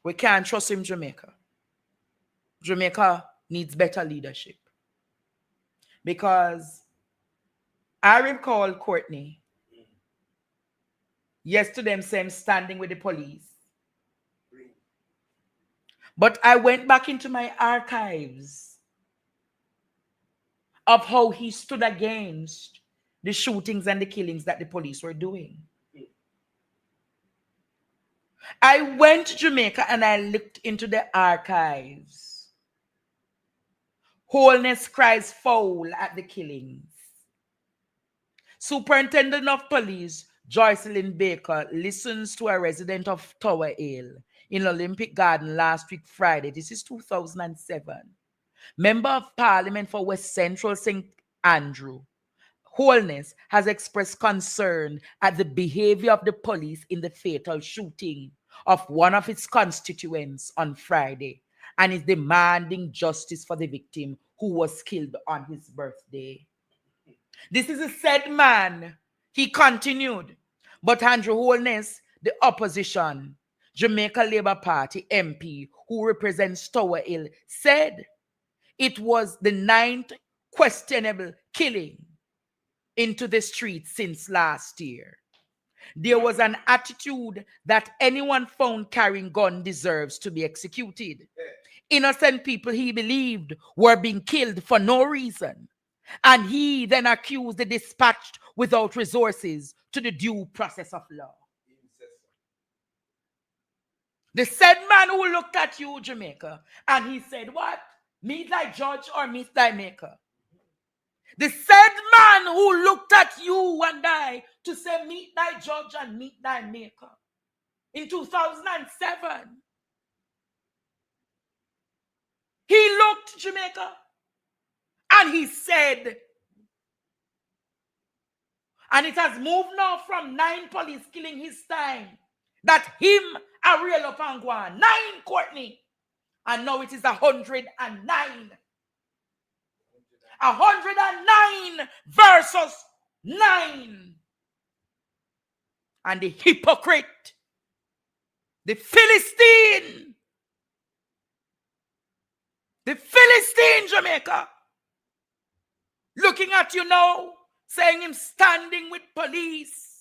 We can't trust him, Jamaica. Jamaica needs better leadership. Because I recall Courtney yesterday saying standing with the police. But I went back into my archives of how he stood against the shootings and the killings that the police were doing. I went to Jamaica and I looked into the archives. Holness cries foul at the killings. Superintendent of Police Joycelyn Baker listens to a resident of Tower Hill in Olympic Garden last week Friday. This is 2007. Member of Parliament for West Central St. Andrew, Holness, has expressed concern at the behavior of the police in the fatal shooting of one of its constituents on Friday and is demanding justice for the victim who was killed on his birthday. This is a said man, he continued, but Andrew Holness, the opposition, Jamaica Labour Party MP who represents Tower Hill, said it was the 9th questionable killing into the streets since last year. There was an attitude that anyone found carrying gun deserves to be executed. Innocent people he believed were being killed for no reason. And he then accused the dispatched without resources to the due process of law. The said man who looked at you, Jamaica, and he said, what? Meet thy judge or meet thy maker? The said man who looked at you and I to say, meet thy judge and meet thy maker. In 2007, he looked, Jamaica, and he said, and it has moved now from 9 police killing his time, that him Ariel Opangwan, 9 Courtney, and now it is 109. 109 versus 9. And the hypocrite, the Philistine, Jamaica, looking at you now, saying him standing with police.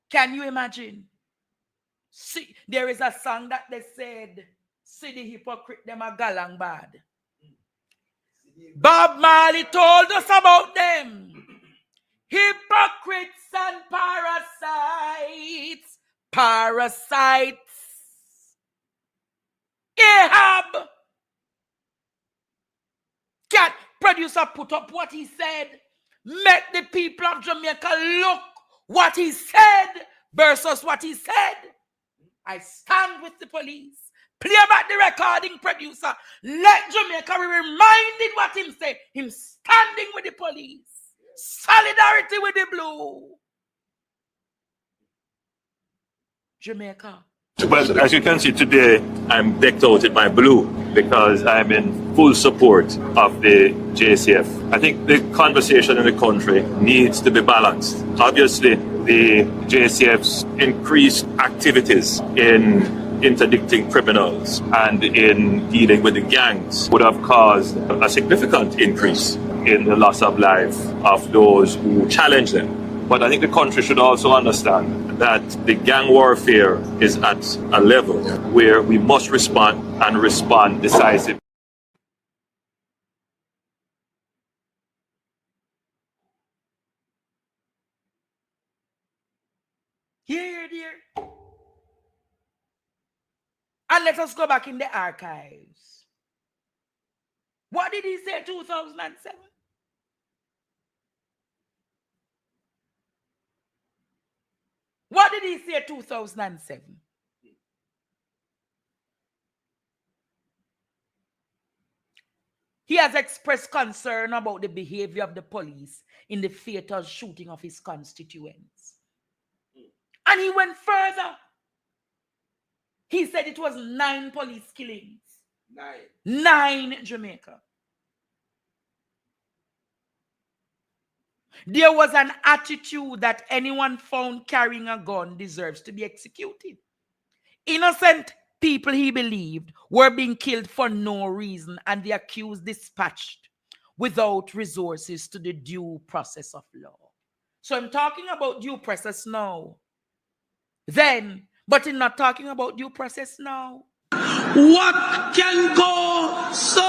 Can you imagine? See, there is a song that they said, see the hypocrite, them a galang bad. Bob Marley told us about them. Hypocrites and parasites. Parasites. Ahab. Can producer put up what he said? Make the people of Jamaica look what he said versus what he said. I stand with the police. Play back the recording, producer. Let Jamaica be reminded what him said. Him standing with the police. Solidarity with the blue. Jamaica. Well, as you can see today, I'm decked out in my blue because I'm in full support of the JCF. I think the conversation in the country needs to be balanced. Obviously, the JCF's increased activities in interdicting criminals and in dealing with the gangs would have caused a significant increase in the loss of life of those who challenge them. But I think the country should also understand that the gang warfare is at a level where we must respond and respond decisively. Here, dear. And let us go back in the archives. What did he say 2007? What did he say 2007? He has expressed concern about the behavior of the police in the fatal shooting of his constituents. And he went further. He said it was 9 police killings. 9 in Jamaica. There was an attitude that anyone found carrying a gun deserves to be executed. Innocent people, he believed, were being killed for no reason, and the accused dispatched without resources to the due process of law. So I'm talking about due process now. Then, but I'm not talking about due process now. What can go so?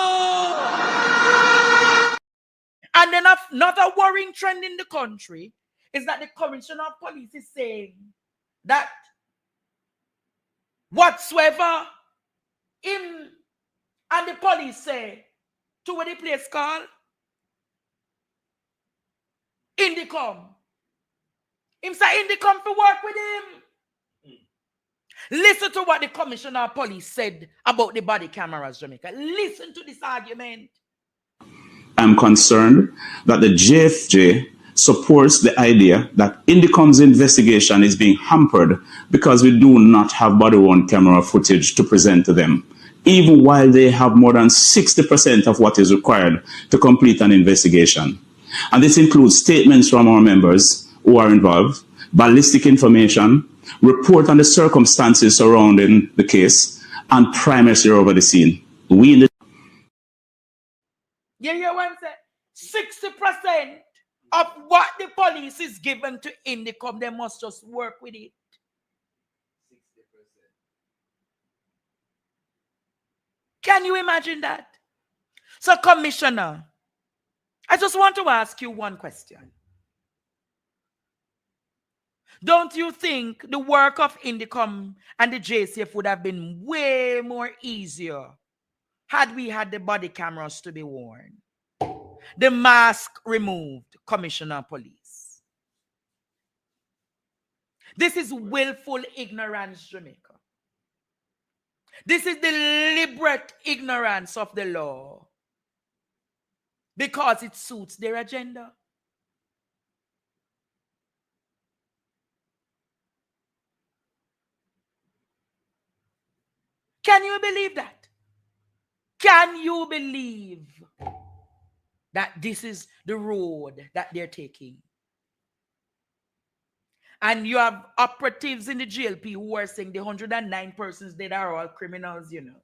And then another worrying trend in the country is that the commissioner of police is saying that whatsoever him and the police say to what the place called Indicom. Him say Indicom for work with him. Listen to what the commissioner of police said about the body cameras, Jamaica. Listen to this argument. I'm concerned that the JFJ supports the idea that Indicom's investigation is being hampered because we do not have body-worn camera footage to present to them, even while they have more than 60% of what is required to complete an investigation. And this includes statements from our members who are involved, ballistic information, report on the circumstances surrounding the case, and primacy over the scene. We in the Yeah, one say 60% of what the police is given to Indicom, they must just work with it. 60%. Can you imagine that? So, Commissioner, I just want to ask you one question. Don't you think the work of Indicom and the JCF would have been way more easier had we had the body cameras to be worn, the mask removed, Commissioner of Police? This is willful ignorance, Jamaica. This is deliberate ignorance of the law because it suits their agenda. Can you believe that? Can you believe that this is the road that they're taking? And you have operatives in the GLP who are saying the 109 persons that are all criminals, you know.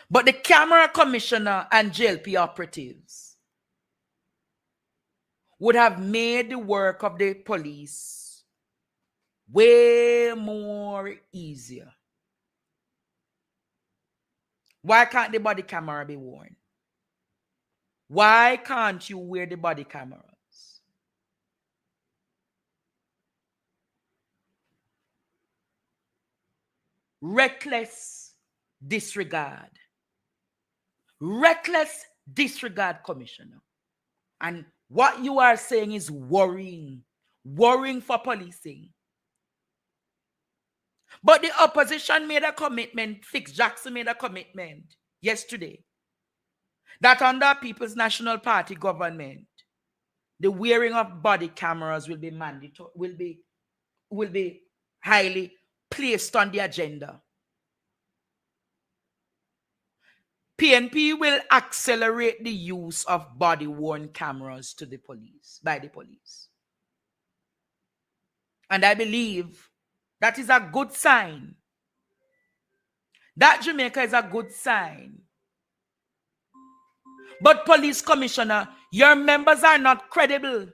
But the camera commissioner and GLP operatives would have made the work of the police way more easier. Why can't the body camera be worn? Why can't you wear the body cameras? Reckless disregard. Reckless disregard, Commissioner. And what you are saying is worrying. Worrying for policing. But the opposition made a commitment, Fix Jackson made a commitment yesterday that under People's National Party government, the wearing of body cameras will be mandatory, will be highly placed on the agenda. PNP will accelerate the use of body-worn cameras to the police, by the police. And I believe that is a good sign. That Jamaica is a good sign. But police commissioner, your members are not credible.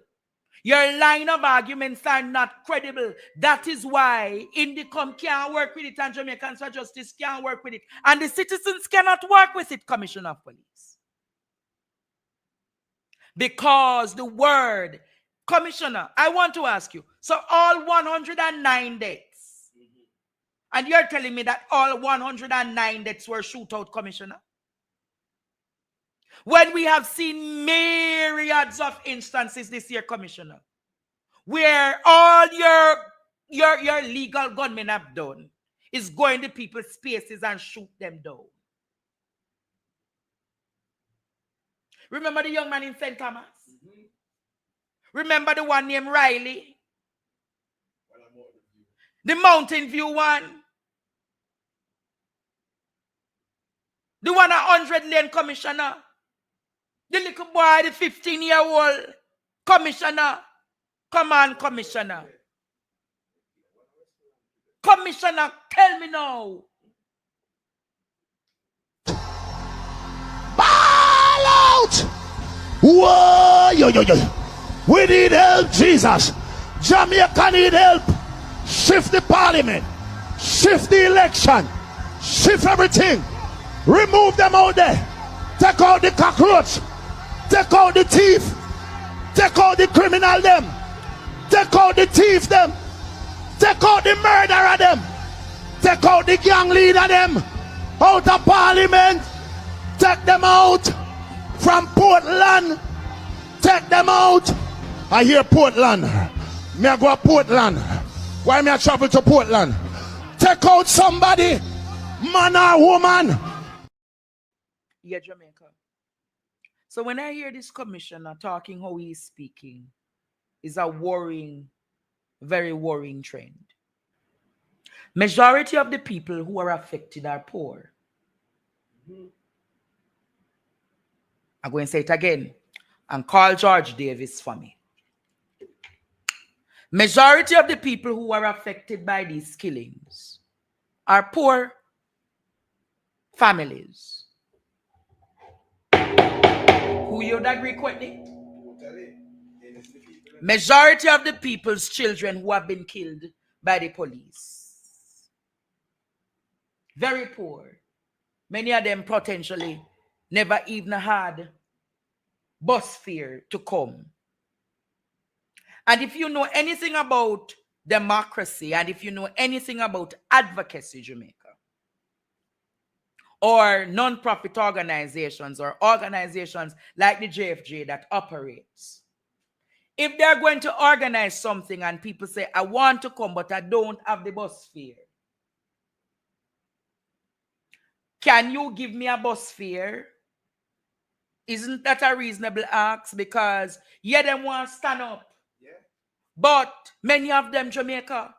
Your line of arguments are not credible. That is why Indicom can't work with it and Jamaicans for Justice can't work with it. And the citizens cannot work with it, Commissioner of Police. Because the word, Commissioner, I want to ask you, so all 109 deaths, and you're telling me that all 109 deaths were shootout, Commissioner? When we have seen myriads of instances this year, Commissioner, where all your legal gunmen have done is go into people's spaces and shoot them down. Remember the young man in St. Thomas? Remember the one named Riley? The Mountain View one? The one at 100 Lane, Commissioner? The little boy, the 15-year-old commissioner. Come on, commissioner. Commissioner, tell me now. Ball out! Whoa! Yo, yo, yo. We need help, Jesus. Jamaica need help. Shift the parliament. Shift the election. Shift everything. Remove them out there. Take out the cockroach. Take out the thief. Take out the criminal them. Take out the thief them. Take out the murderer them. Take out the gang leader them. Out of parliament. Take them out. From Portland. Take them out. I hear Portland. Me I go to Portland. Why me I travel to Portland? Take out somebody. Man or woman. Yeah, Jamaica. So when I hear this commissioner talking how he is speaking, is a worrying, very worrying trend. Majority of the people who are affected are poor. I'm going to say it again and call George Davis for me. Majority of the people who are affected by these killings are poor families. Who you would agree with me? Majority of the people's children who have been killed by the police. Very poor. Many of them potentially never even had bus fare to come. And if you know anything about democracy, and if you know anything about advocacy, Jamaica, or non-profit organizations or organizations like the JFJ that operates, if they're going to organize something and people say, I want to come, but I don't have the bus fare, can you give me a bus fare? Isn't that a reasonable ask? Because yeah, them want to stand up. Yeah. But many of them Jamaica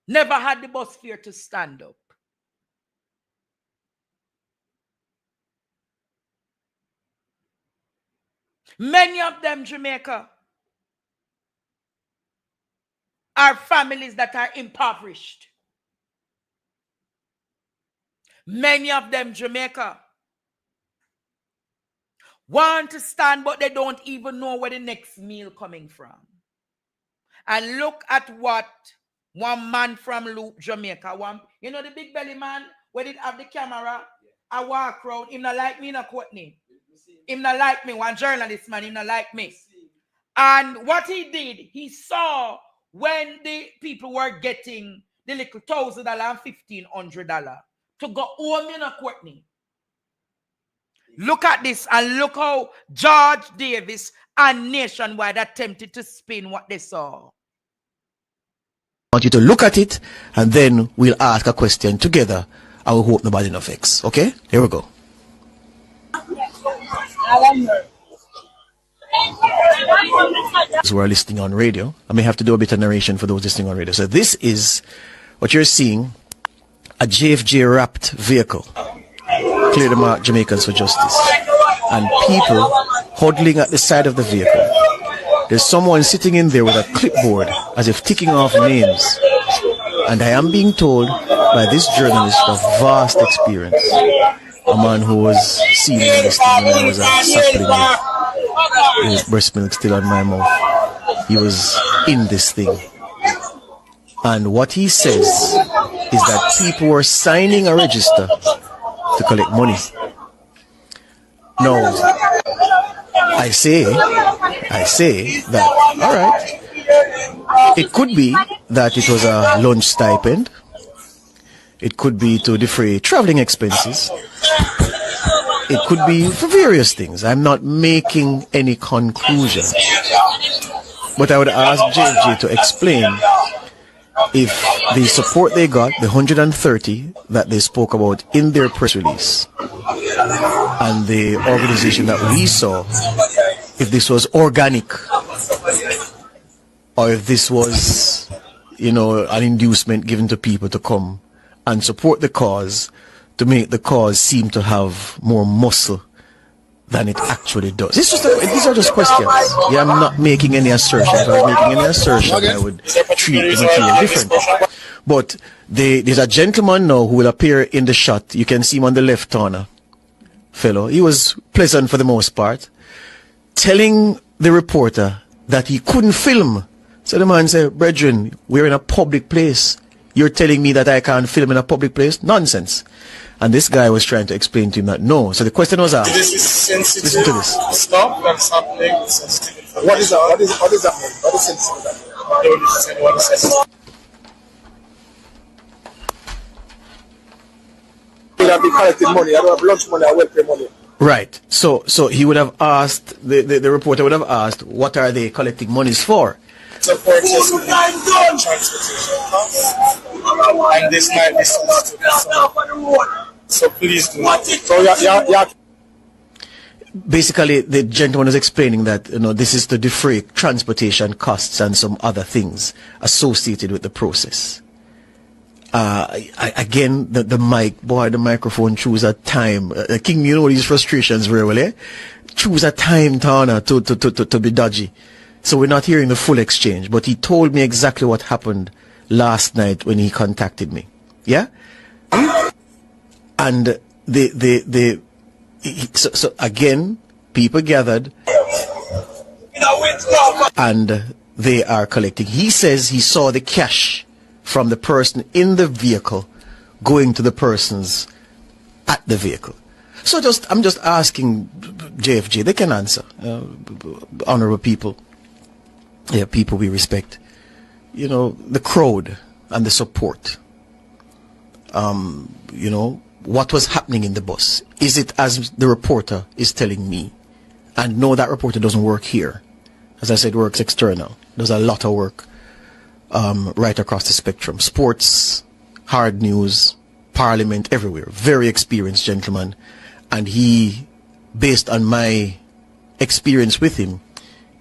never had the bus fare to stand up. Many of them Jamaica are families that are impoverished. Many of them Jamaica want to stand, but they don't even know where the next meal coming from. And look at what one man from Loop, Jamaica, you know the big belly man, where did have the camera, I walk around, him not like me, not quote me. Him not like me, one journalist man, him not like me. And what he did, he saw when the people were getting the little $1,000 and $1,500 to go home, you know, Courtney. Look at this and look how George Davis and Nationwide attempted to spin what they saw. I want you to look at it and then we'll ask a question together. I will hope nobody no vex. Okay? Here we go. Those who are listening on radio, I may have to do a bit of narration for those listening on radio. So this is what you're seeing, a JFJ wrapped vehicle. Clear the mark, Jamaicans for Justice. And people huddling at the side of the vehicle. There's someone sitting in there with a clipboard as if ticking off names. And I am being told by this journalist of vast experience, a man who was seen in this thing when I was a sapling with breast milk still on my mouth. He was in this thing. And what he says is that people were signing a register to collect money. Now, I say that, all right, it could be that it was a lunch stipend. It could be to defray traveling expenses. It could be for various things. I'm not making any conclusions. But I would ask JFJ to explain if the support they got, the 130 that they spoke about in their press release, and the organization that we saw, if this was organic, or if this was, you know, an inducement given to people to come and support the cause to make the cause seem to have more muscle than it actually does. These are just questions. Yeah, I'm not making any assertions. If I was making any assertion, I would treat the material differently. But there's a gentleman now who will appear in the shot. You can see him on the left corner. Fellow. He was pleasant for the most part, telling the reporter that he couldn't film. So the man said, brethren, we're in a public place. You're telling me that I can't film in a public place? Nonsense. And this guy was trying to explain to him that no. So the question was asked. This is sensitive. Listen to this. Stop that's happening. It's sensitive. What is that? What is that mean? What is sensitive? Don't listen to what is sensitive. They have been collecting money. I don't have lunch money. I will pay money. Right. So he would have asked, the reporter would have asked, what are they collecting monies for? Support us with transportation costs. And this might be sensitive. So please do. So yeah. Basically, the gentleman is explaining that this is to defray transportation costs and some other things associated with the process. Again, the microphone choose a time. King, you know these frustrations very well, eh? Choose a time, Tana, to be dodgy. So we're not hearing the full exchange, but he told me exactly what happened last night when he contacted me. Yeah? And so again, people gathered and they are collecting. He says he saw the cash from the person in the vehicle going to the persons at the vehicle. So I'm just asking JFJ, they can answer, honorable people. Yeah, people we respect. The crowd and the support. What was happening in the bus? Is it as the reporter is telling me? And no, that reporter doesn't work here. As I said, works external. Does a lot of work right across the spectrum. Sports, hard news, parliament, everywhere. Very experienced gentleman. And he, based on my experience with him,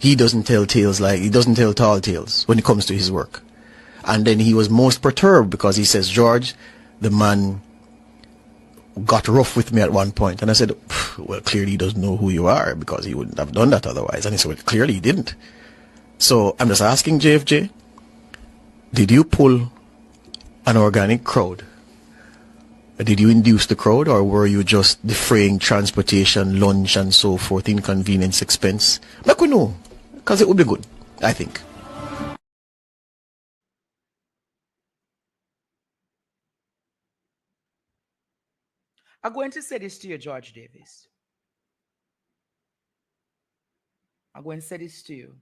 he doesn't tell tall tales when it comes to his work. And then he was most perturbed because he says, George, the man got rough with me at one point. And I said, well, clearly he doesn't know who you are because he wouldn't have done that otherwise. And he said, well, clearly he didn't. So I'm just asking JFJ, did you pull an organic crowd? Did you induce the crowd, or were you just defraying transportation, lunch, and so forth, inconvenience, expense? Like we know, because it would be good, I think. I'm going to say this to you, George Davis. I'm going to say this to you.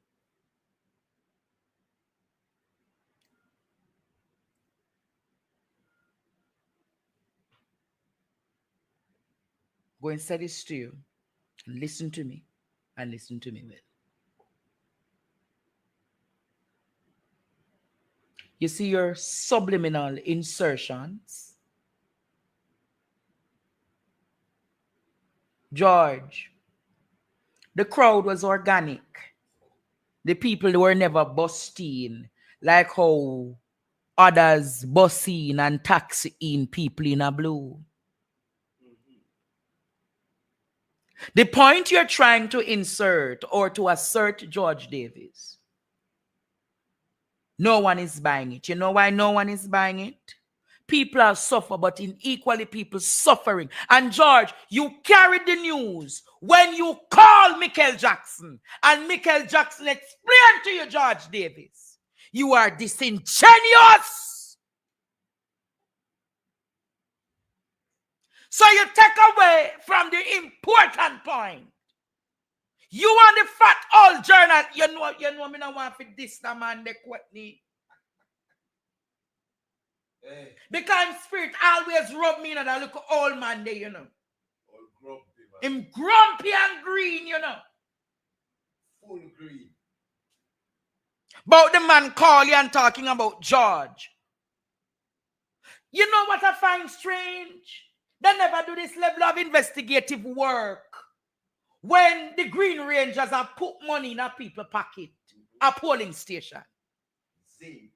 Go and say this to you. And listen to me. And listen to me well. You see your subliminal insertions. George, the crowd was organic. The people were never busting like how others bussing and taxiing people in a blue. The point you're trying to insert or to assert, George Davis, no one is buying it. You know why no one is buying it? People are suffering, but in equally people suffering. And George, you carried the news when you called Michael Jackson. And Michael Jackson explained to you, George Davis, you are disingenuous. So you take away from the important point. You want the fat old journal. You know me not want for this the man they quote me. Hey. Because spirit always rub me in and I look old man there, you know. Old grumpy, man. Him grumpy and green, you know. Full green. But the man calling and talking about George. You know what I find strange? They never do this level of investigative work when the Green Rangers have put money in a people's pocket, a polling station. See.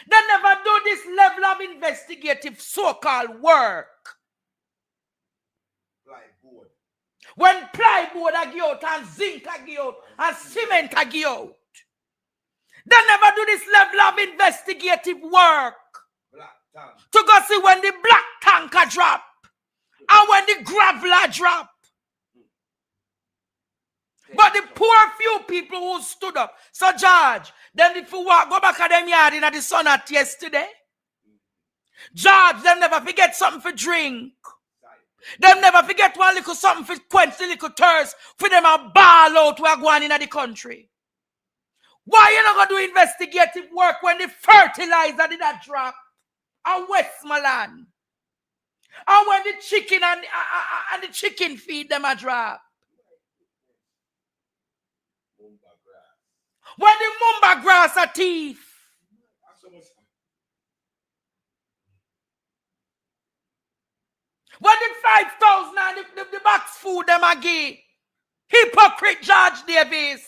They never do this level of investigative so-called work When plywood a give out and zinc a give out and cement a give out. They never do this level of investigative work to go see when the black tanker drop and when the graveler drop. But the poor few people who stood up. So George, them if you walk, go back at them yard in the sun at yesterday. George, them never forget something for drink. Them never forget one little something for quench the little thirst for them a ball out who are going in the country. Why you not going to do investigative work when the fertilizer did not drop in Westmoreland? And when the chicken and the chicken feed them a drop? When the mumba grass a thief? When the 5,000 and the box food them a give? Hypocrite George Davis.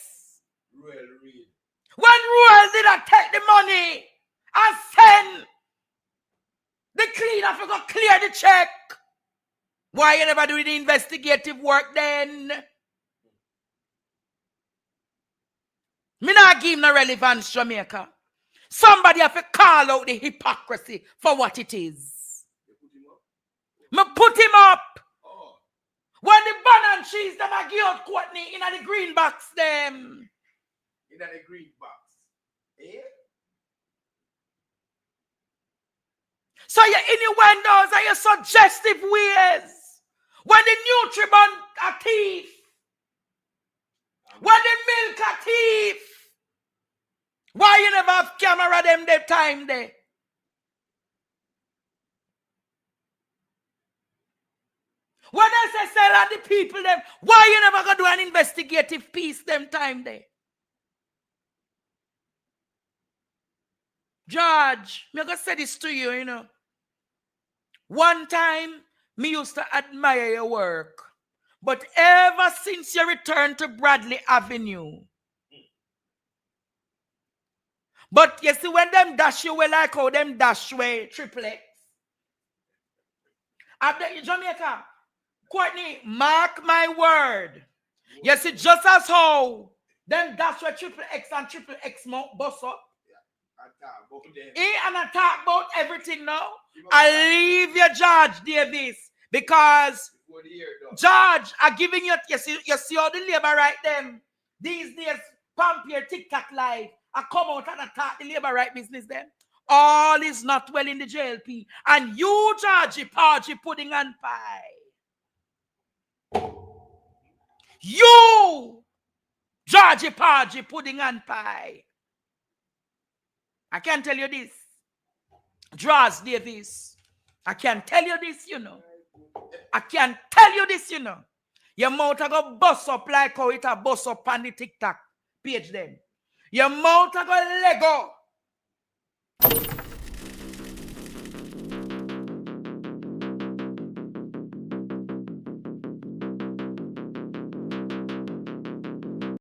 When Ruel did not take the money and send the cleaner to go clear the check, why you never do the investigative work then? Me not give him no relevance, Jamaica. Somebody have to call out the hypocrisy for what it is. Me put him up. When the bun and cheese them a give out Courtney in the green box them. In the green box. Eh? So your innuendos and your suggestive ways. When the Nutribun are thief. When the milk are thief. Why you never have camera them the time there? When I say sell at the people them, why you never gonna do an investigative piece them time there? George, me gonna say this to you, you know. One time, me used to admire your work. But ever since you returned to Bradley Avenue, but you see when them dash you away like how them dash away triplex. Jamaica, Courtney, mark my word. You see, just as how them dash away triple X and triple X bust up. And I talk about everything now. I leave you, George Davis, because George are giving you see all the labor right them. These days, pump your TikTok live. I come out and attack the labor right business then. All is not well in the JLP. And you, Georgie Pargy, pudding and pie. You, Georgie Pargy, pudding and pie. I can tell you this. Draws Davis. I can tell you this, you know. I can tell you this, you know. Your mouth a go bust up like how it a bust up on the TikTok page then. Your mouth a go Lego.